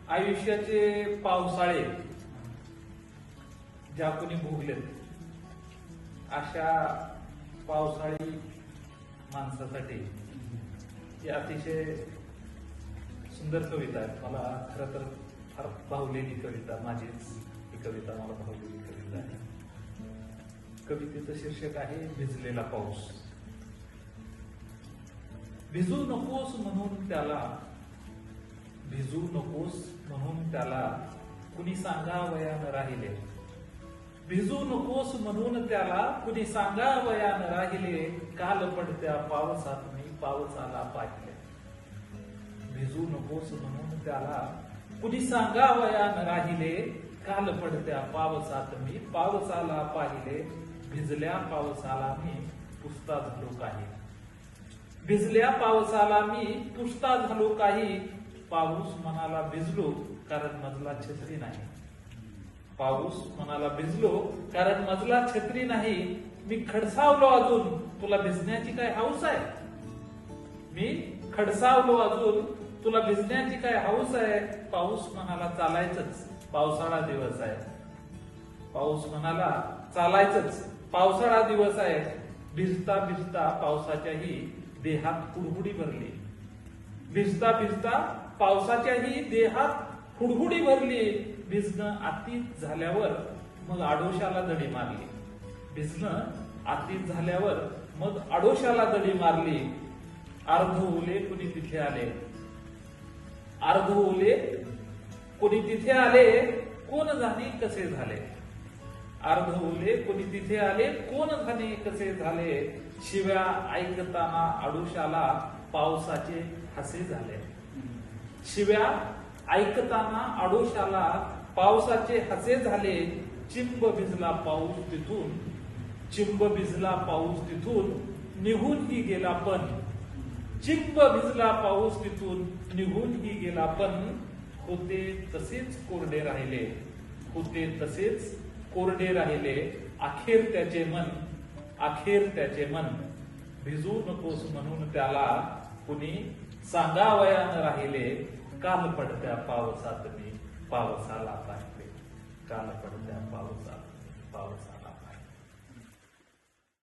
आयुष्याचे पावसाळे ज्या कोणी भोगलेत अशा पावसाळी माणसासाठी ही अतिशय सुंदर कविता आहे. मला खरं तर फार भावलेली कविता, माझीच ही कविता मला भावलेली कविता आहे. कवितेचं शीर्षक आहे भिजलेला पाऊस. भिजू नकोस म्हणून त्याला, भिजू नकोस म्हणून त्याला कुणी सांगावयानं राहिले. भिजू नकोस म्हणून त्याला कुणी सांगावयानं राहिले. काल पडत्या पावसात मी पावसाला पाहिले. भिजू नकोस म्हणून त्याला कुणी सांगावयानं राहिले. काल पडत्या पावसात मी पावसाला पाहिले. भिजल्या पावसाला मी पुसता झालो काही. भिजल्या पावसाला मी पुसता झालो काही. पाऊस मनाला भिजलो कारण मजला छत्री नाही. पाऊस मनाला भिजलो कारण मजला छत्री नाही. मी खडसावलो अजून तुला भिजण्याची काय हौस आहे. मी खडसावलो अजून तुला भिजण्याची काय हौस आहे. पाऊस मनाला चालायचंच, पावसाळा दिवस आहे. पाऊस मनाला चालायचंच, पावसाळा दिवस आहे. भिजता भिजता पावसाच्याही देहात हुडहुडी भरली. भिजता भिजता पावसाच्याही देहात हुडहुडी भरली. भिजणं अतीत झाल्यावर मग आडोशाला दडी मारली. भिजणं अतीत झाल्यावर मग आडोशाला दडी मारली. अर्ध ओले कुणी तिथे आले, अर्ध ओले कुणी तिथे आले. कोण जाणे कसे झाले. अर्ध ओले कुणी तिथे आले, कोण जाणे कसे झाले. शिव्या ऐकताना आडोशाला पावसाचे हसे झाले. शिव्या ऐकताना आडोशाला पावसाचे हसे झाले. चिंब भिजला पाऊस तिथून, चिंब भिजला पाऊस तिथून निघूनही गेला पण. चिंब भिजला पाऊस तिथून निघूनही गेला पण. होते तसेच कोरडे राहिले, होते तसेच कोरडे राहिले. अखेर त्याचे मन, अखेर त्याचे मन. भिजू नकोस म्हणून त्याला कुणी सांगावयानं राहिले. काल पडत्या पावसात मी पावसाला पाहिले. काल पडत्या पावसात पावसाला